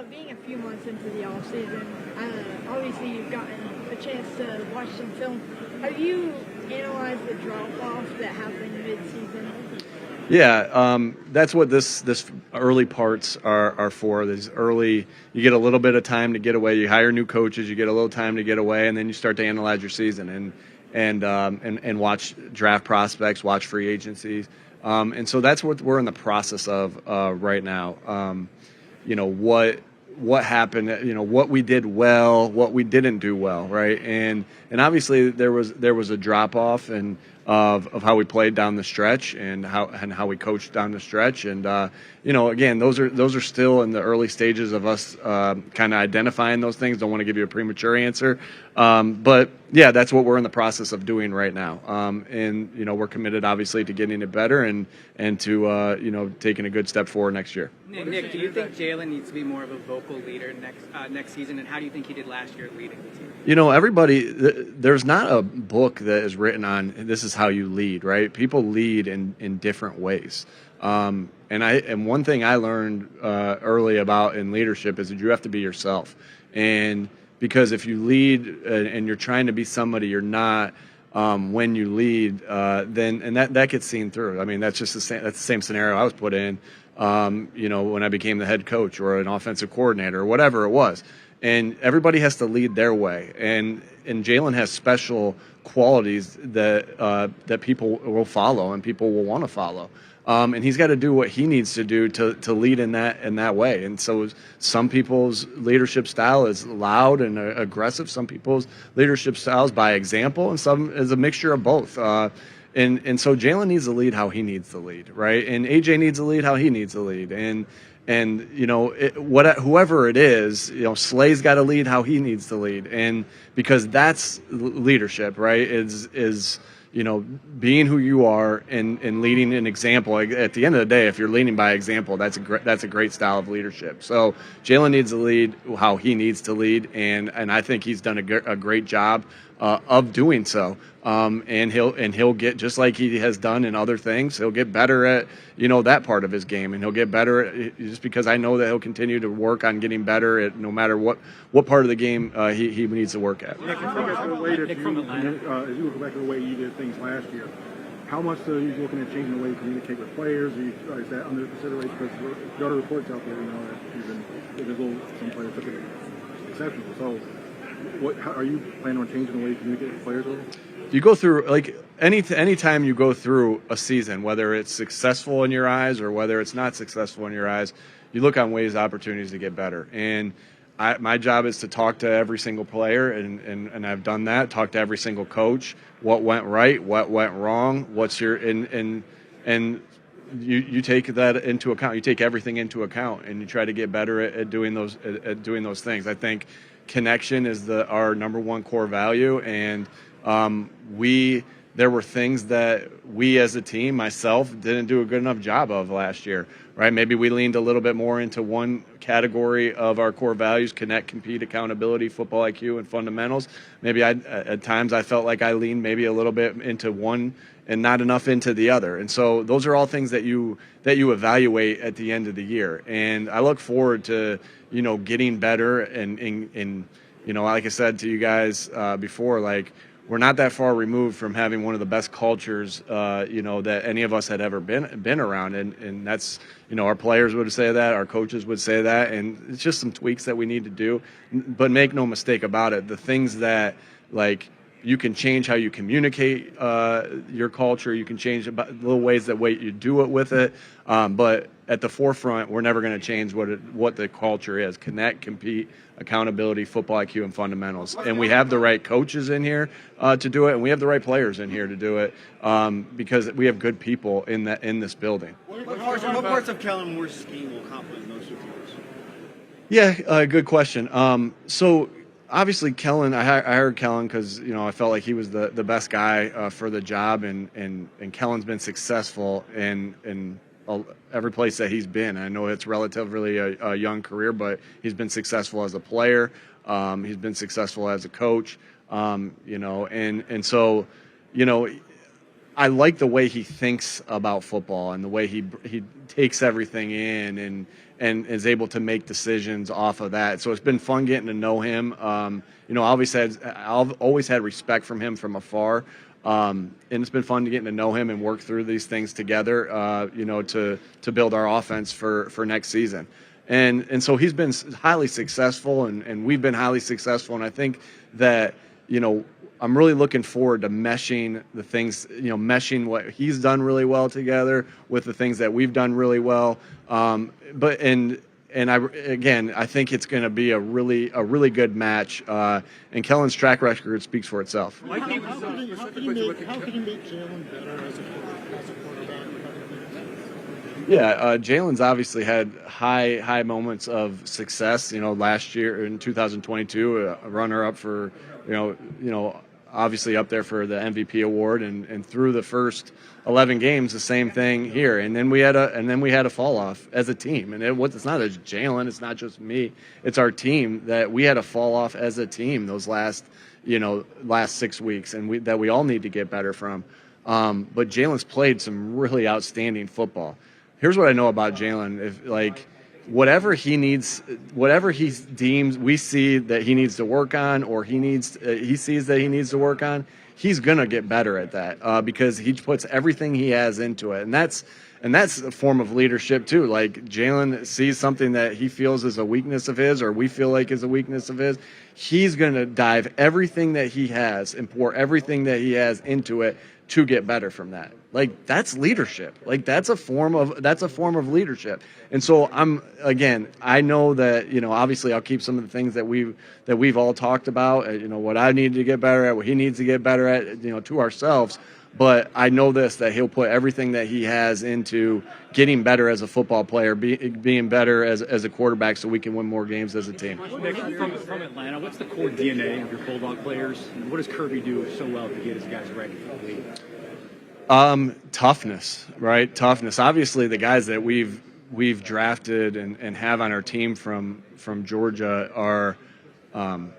Being a few months into the off season, obviously you've gotten a chance to watch some film. Have you analyzed the drop-off that happened mid-season? Yeah, that's what this early parts are for. These early, you get a little bit of time to get away. You hire new coaches, you get a little time to get away, and then you start to analyze your season and watch draft prospects, watch free agencies, and so that's what we're in the process of right now. What happened, what we did well, what we didn't do well, right? And obviously there was a drop off and of how we played down the stretch and how we coached down the stretch. And again, those are still in the early stages of us kind of identifying those things. Don't want to give you a premature answer, but yeah, that's what we're in the process of doing right now. And we're committed obviously to getting it better and to taking a good step forward next year. Nick, do you think Jalen needs to be more of a vocal leader next season, and how do you think he did last year leading the team? Everybody, there's not a book that is written on this is how you lead, right? People lead in different ways. And one thing I learned early about in leadership is that you have to be yourself. And because if you lead and you're trying to be somebody you're not when you lead, then that gets seen through. I mean, that's just the same scenario I was put in. When I became the head coach or an offensive coordinator or whatever it was. And everybody has to lead their way. And Jalen has special qualities that people will follow and people will want to follow. And he's got to do what he needs to do to lead in that way. And so some people's leadership style is loud and aggressive. Some people's leadership style is by example, and some is a mixture of both. And so Jalen needs to lead how he needs to lead, right? And AJ needs to lead how he needs to lead. And whoever it is, Slay's got to lead how he needs to lead. And because that's leadership, right? Is being who you are and leading an example. At the end of the day, if you're leading by example, that's a great style of leadership. So Jalen needs to lead how he needs to lead, and I think he's done a great job of doing so. And he'll get, just like he has done in other things, he'll get better at that part of his game, and he'll get better at, just because I know that he'll continue to work on getting better at no matter what part of the game he needs to work at. Nick, as you look back at the way you did things last year, how much are you looking at changing the way you communicate with players? Or is that under consideration? Because there are reports out there, that some players took it exceptional. So, how are you planning on changing the way you communicate with players? You go through, like, anytime you go through a season, whether it's successful in your eyes or whether it's not successful in your eyes, you look on ways, opportunities to get better. And my job is to talk to every single player, and I've done that. Talk to every single coach. What went right? What went wrong? What's your and you take that into account. You take everything into account, and you try to get better at doing those things. I think connection is our number one core value, and there were things that we as a team, myself, didn't do a good enough job of last year, right? Maybe we leaned a little bit more into one category of our core values: connect, compete, accountability, football IQ, and fundamentals. Maybe at times I felt like I leaned maybe a little bit into one and not enough into the other. And so those are all things that you evaluate at the end of the year. And I look forward to, getting better and like I said to you guys before, like, we're not that far removed from having one of the best cultures, that any of us had ever been around. And that's, our players would say that, our coaches would say that, and it's just some tweaks that we need to do. But make no mistake about it, the things that, like, you can change how you communicate your culture. You can change little ways that way you do it with it. But at the forefront, we're never going to change what the culture is: connect, compete, accountability, football IQ, and fundamentals. And we have the right coaches in here to do it, and we have the right players in here to do it because we have good people in this building. What parts of Kellen Moore's scheme will complement most of yours? Yeah, good question. So obviously Kellen, I hired Kellen because I felt like he was the best guy for the job, and Kellen's been successful in every place that he's been. I know it's relatively a young career, but he's been successful as a player. He's been successful as a coach. And so I like the way he thinks about football and the way he takes everything in and is able to make decisions off of that. So it's been fun getting to know him. I've always had respect from him from afar. And it's been fun getting to know him and work through these things together, to build our offense for next season. And so he's been highly successful, and we've been highly successful. And I think that, I'm really looking forward to meshing the things, meshing what he's done really well together with the things that we've done really well. I think it's going to be a really good match. And Kellen's track record speaks for itself. How can you make Jalen better as a quarterback? Yeah, Jalen's obviously had high moments of success. Last year in 2022, a runner-up for, obviously up there for the MVP award, and through the first 11 games, the same thing here. And then we had a fall off as a team, and it's not just Jalen, it's not just me, it's our team that we had a fall off as a team those last 6 weeks, and that we all need to get better from. But Jalen's played some really outstanding football. Here's what I know about Jalen: whatever he deems we see that he needs to work on, or he sees that he needs to work on, he's gonna get better at that, because he puts everything he has into it, and that's a form of leadership too. Like, Jalen sees something that he feels is a weakness of his, or we feel like is a weakness of his. He's gonna dive everything that he has and pour everything that he has into it to get better from that. That's leadership. That's a form of leadership. And so I know that, obviously I'll keep some of the things that we've all talked about, what I need to get better at, what he needs to get better at, to ourselves. But I know that he'll put everything that he has into getting better as a football player, being better as a quarterback, so we can win more games as a team. Nick, from Atlanta, what's the core DNA of your Bulldog players? And what does Kirby do so well to get his guys ready for the league? Toughness, right? Toughness. Obviously, the guys that we've drafted and have on our team from Georgia are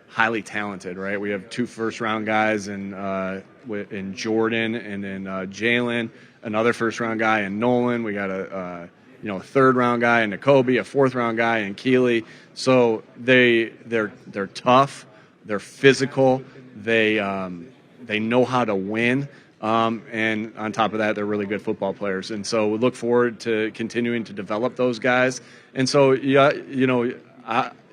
highly talented, right? We have 2 first-round guys in Jordan and in Jalen, another first-round guy in Nolan. We got a third-round guy in Nakobe, a fourth-round guy in Keeley. So they're tough, they're physical, they know how to win. And on top of that, they're really good football players. And so we look forward to continuing to develop those guys. And so,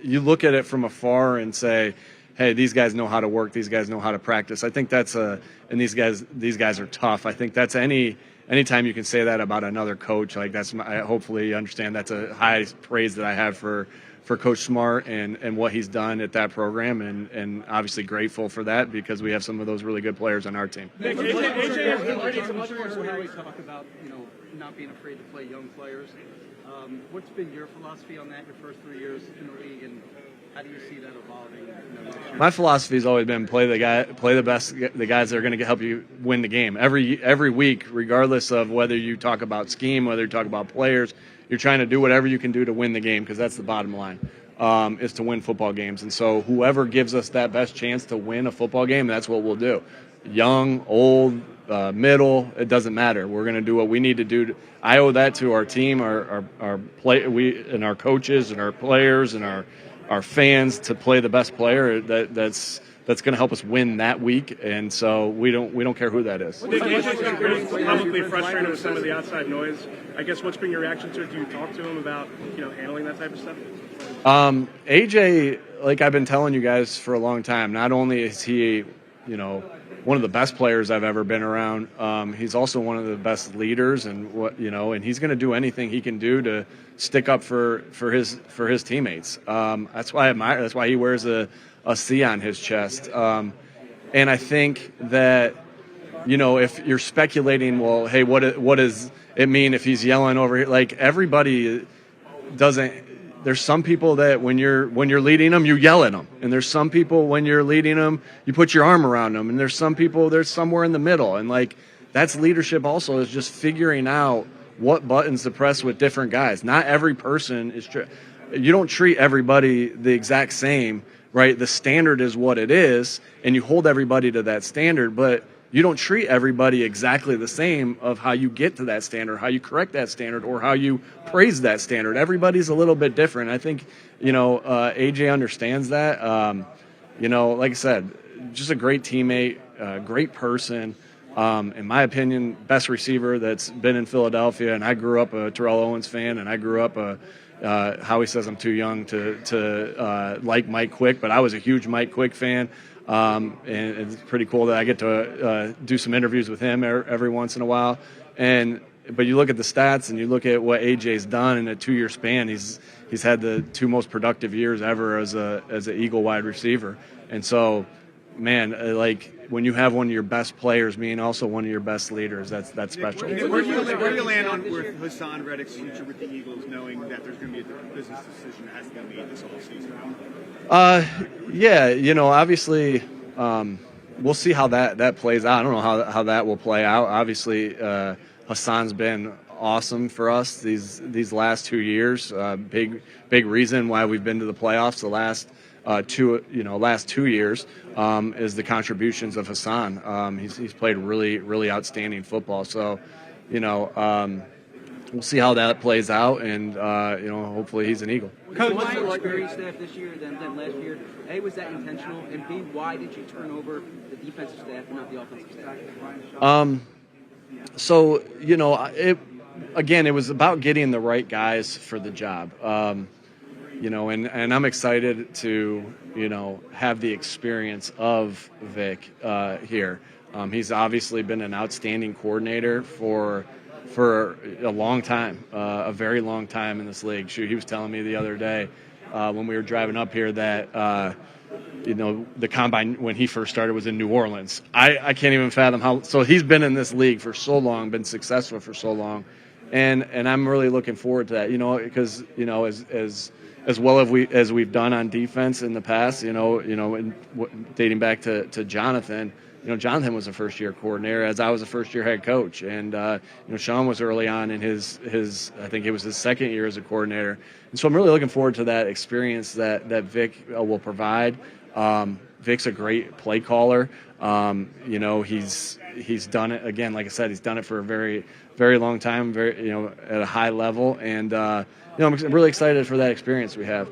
you look at it from afar and say, hey, these guys know how to work. These guys know how to practice. I think and these guys are tough. I think that's anytime you can say that about another coach, hopefully you understand that's a high praise that I have for Coach Smart and what he's done at that program, and obviously grateful for that because we have some of those really good players on our team. AJ, how we talk about not being afraid to play young players. What's been your philosophy on that your first 3 years in the league, and how do you see that evolving? My philosophy has always been play the guys that are going to help you win the game every week, regardless of whether you talk about scheme, whether you talk about players. You're trying to do whatever you can do to win the game, because that's the bottom line, is to win football games. And so whoever gives us that best chance to win a football game, that's what we'll do. Young, old, middle, it doesn't matter. We're going to do what we need to do. I owe that to our team, our coaches and our players and our fans to play the best player that's going to help us win that week, and so we don't care who that is. AJ's probably frustrated with some of the outside noise. I guess what's been your reaction to it? Do you talk to him about handling that type of stuff? AJ, like I've been telling you guys for a long time, not only is he one of the best players I've ever been around, he's also one of the best leaders, and and he's going to do anything he can do to stick up for his teammates. That's why I admire. That's why he wears a C on his chest. And I think that, if you're speculating, well, hey, what does it mean if he's yelling over here? Everybody doesn't. There's some people that when you're leading them, you yell at them, and there's some people when you're leading them, you put your arm around them, and there's some people there's somewhere in the middle, and that's leadership. Also, is just figuring out what buttons to press with different guys. Not every person is. You don't treat everybody the exact same. Right, the standard is what it is, and you hold everybody to that standard, but you don't treat everybody exactly the same of how you get to that standard, how you correct that standard, or how you praise that standard. Everybody's a little bit different. I think, AJ understands that. Like I said, just a great teammate, great person. In my opinion, best receiver that's been in Philadelphia. And I grew up a Terrell Owens fan, and I grew up Howie says I'm too young to like Mike Quick, but I was a huge Mike Quick fan. And it's pretty cool that I get to do some interviews with him every once in a while. But you look at the stats and you look at what AJ's done in a 2-year span. He's had the 2 most productive years ever as an Eagle wide receiver. And so, man, like when you have one of your best players being also one of your best leaders, that's special. Where do you land on with Hassan Reddick's future with the Eagles, knowing that there's going to be a business decision that has to be made this offseason? Obviously, we'll see how that plays out. I don't know how that will play out. Obviously, Hassan's been awesome for us these last 2 years. Big reason why we've been to the playoffs the last 2 years is the contributions of Hassan. He's played really, really outstanding football. So, we'll see how that plays out, and hopefully he's an Eagle. So much more experienced staff this year than last year. A, was that intentional? And B, why did you turn over the defensive staff and not the offensive staff? So it was about getting the right guys for the job. And I'm excited to have the experience of Vic here. He's obviously been an outstanding coordinator for a long time, a very long time in this league. Shoot, he was telling me the other day when we were driving up here that the combine when he first started was in New Orleans. I can't even fathom how. So he's been in this league for so long, been successful for so long, and I'm really looking forward to that. Because as well as we've done on defense in the past, dating back to Jonathan. Jonathan was a first-year coordinator, as I was a first-year head coach, and Sean was early on in his I think it was his second year as a coordinator, and so I'm really looking forward to that experience that Vic will provide. Vic's a great play caller. He's done it again. Like I said, he's done it for a very, very long time, very at a high level, and I'm really excited for that experience we have.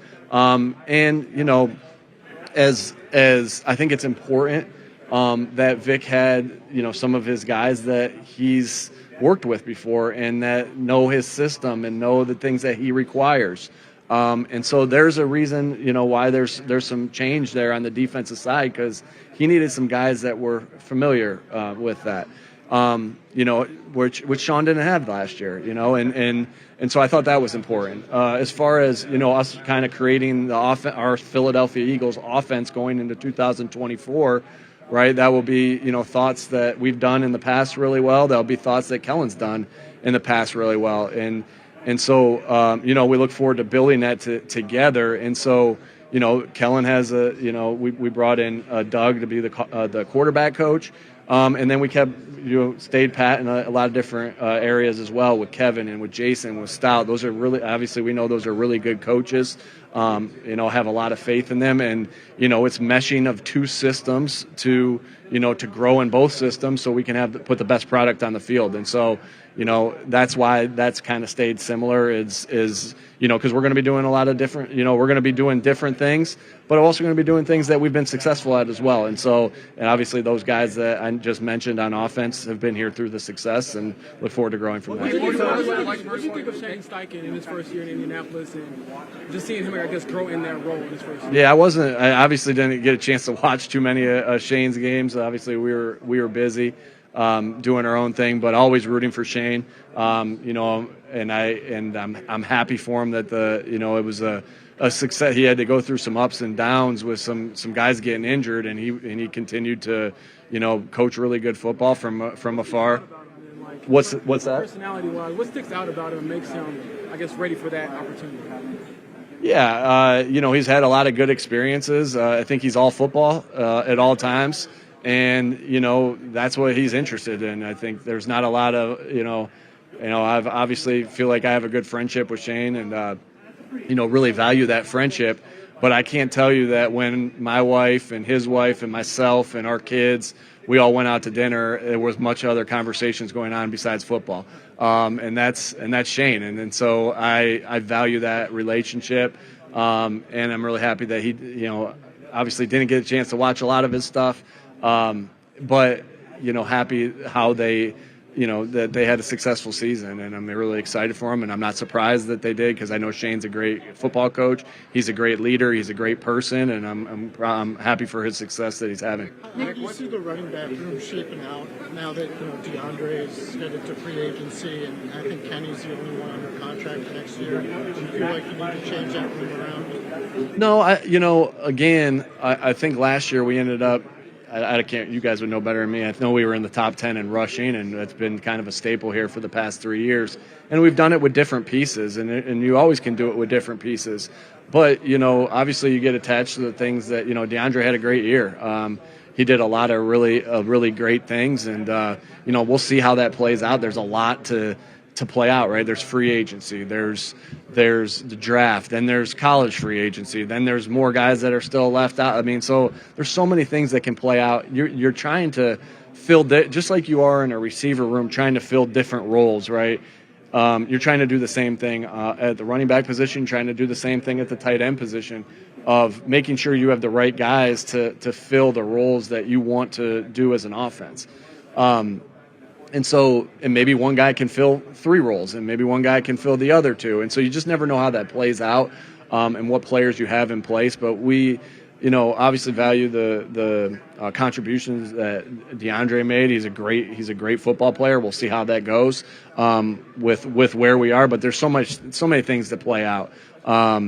As I think it's important. That Vic had, some of his guys that he's worked with before and that know his system and know the things that he requires. And so there's a reason, why there's some change there on the defensive side, because he needed some guys that were familiar with that, which Sean didn't have last year, and so I thought that was important. As far as, us kind of creating our Philadelphia Eagles offense going into 2024, right, that will be, thoughts that we've done in the past really well. There'll be thoughts that Kellen's done in the past really well. And so, we look forward to building that together. And so, Kellen has we brought in Doug to be the quarterback coach. And then we kept, stayed pat in a lot of different areas as well with Kevin and with Jason, with Stout. Those are really, obviously we know those are really good coaches. Have a lot of faith in them, and it's meshing of 2 systems to grow in both systems so we can put the best product on the field. And so that's why that's kind of stayed similar is because we're going to be doing a lot of different, we're going to be doing different things, but also going to be doing things that we've been successful at as well. And so, and obviously those guys that I just mentioned on offense have been here through the success, and look forward to growing from that. What do you think of Shane Steichen in his first year in Indianapolis, and just seeing him, I guess, grow in that role in his first year? Yeah, I obviously didn't get a chance to watch too many of Shane's games. Obviously, we were busy doing our own thing, but always rooting for Shane. And I'm happy for him that it was a success. He had to go through some ups and downs with some guys getting injured, and he continued to coach really good football from afar. What's that? Personality-wise, what sticks out about him and makes him, I guess, ready for that opportunity? Yeah, he's had a lot of good experiences. I think he's all football at all times, and that's what he's interested in. I think there's not a lot of I've obviously feel like I have a good friendship with Shane, and really value that friendship. But I can't tell you that when my wife and his wife and myself and our kids we all went out to dinner. There was much other conversations going on besides football, and that's Shane, and so I value that relationship, and I'm really happy that he, obviously didn't get a chance to watch a lot of his stuff, but happy how they. That they had a successful season, and I'm really excited for them, and I'm not surprised that they did because I know Shane's a great football coach. He's a great leader. He's a great person, and I'm happy for his success that he's having. Nick, you see the running back room shaping out now that DeAndre is headed to free agency, and I think Kenny's the only one under contract next year. Do you feel like you need to change that room around? No, I think last year we ended up. I can't. You guys would know better than me. I know we were in the top 10 in rushing, and it's been kind of a staple here for the past 3 years. And we've done it with different pieces, and you always can do it with different pieces. But obviously, you get attached to the things that DeAndre had a great year. He did a lot of really great things, and we'll see how that plays out. There's a lot to play out, right? There's free agency, there's the draft, then there's college free agency, then there's more guys that are still left out. I mean, so there's so many things that can play out. You're trying to fill just like you are in a receiver room, trying to fill different roles, right? You're trying to do the same thing at the running back position, trying to do the same thing at the tight end position, of making sure you have the right guys to fill the roles that you want to do as an offense. And maybe one guy can fill 3 roles, and maybe one guy can fill the other 2. And so you just never know how that plays out, and what players you have in place. But we, obviously value the contributions that DeAndre made. He's a great football player. We'll see how that goes with where we are. But there's so many things to play out. I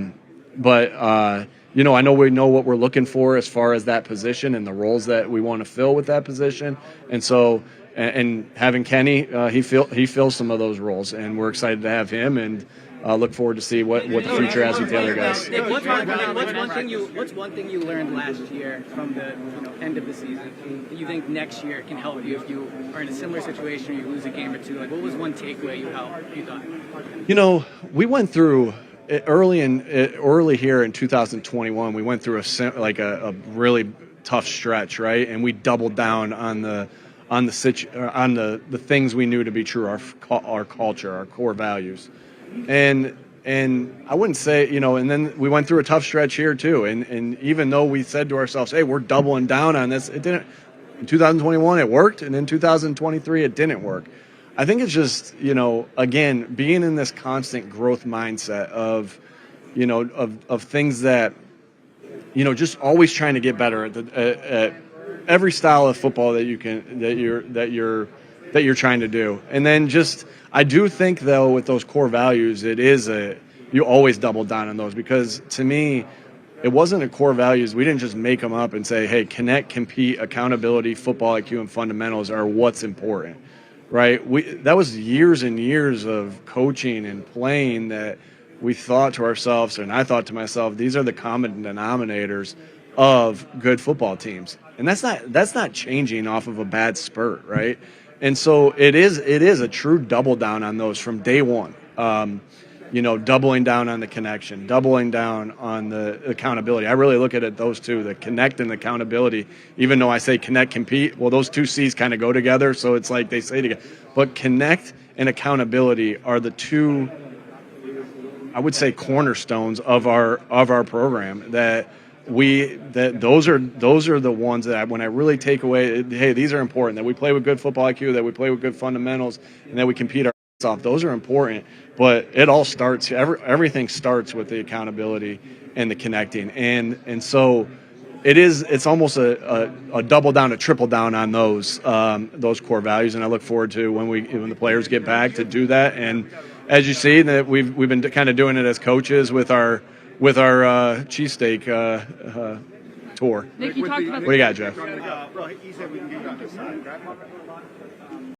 know we know what we're looking for as far as that position and the roles that we want to fill with that position. And so. And having Kenny, he fills some of those roles, and we're excited to have him, and look forward to see what the future has with the other guys. Nick, what's one thing you learned last year from the end of the season that you think next year can help you if you are in a similar situation or you lose a game or two? Like, what was one takeaway you thought? We went through early here in 2021. We went through a really tough stretch, right? And we doubled down on the things we knew to be true, our culture, our core values, and I wouldn't say, and then we went through a tough stretch here too, and even though we said to ourselves, hey, we're doubling down on this, it didn't. In 2021 it worked, and in 2023 it didn't work. I think it's just, again, being in this constant growth mindset of things that, just always trying to get better at every style of football that you're trying to do. And then I do think though with those core values, you always double down on those, because to me, it wasn't a core values. We didn't just make them up and say, hey, connect, compete, accountability, football IQ, and fundamentals are what's important, right? That was years and years of coaching and playing that we thought to ourselves, and I thought to myself, these are the common denominators of good football teams. And that's not changing off of a bad spurt, right? And so it is a true double down on those from day one. Doubling down on the connection, doubling down on the accountability. I really look at it, those two, the connect and the accountability. Even though I say connect, compete, well, those two C's kind of go together, so it's like they say together. But connect and accountability are the two, I would say, cornerstones of our program those are the ones that when I really take away, hey, these are important, that we play with good football IQ, that we play with good fundamentals, and that we compete our off. Those are important, but it all starts, everything starts with the accountability and the connecting. And so it's almost a double down, a triple down on those core values. And I look forward to when the players get back to do that. And as you see, that we've been kind of doing it as coaches with our cheesesteak tour. Nick, you talked about what do you got, Jeff? He said we can get you on his side.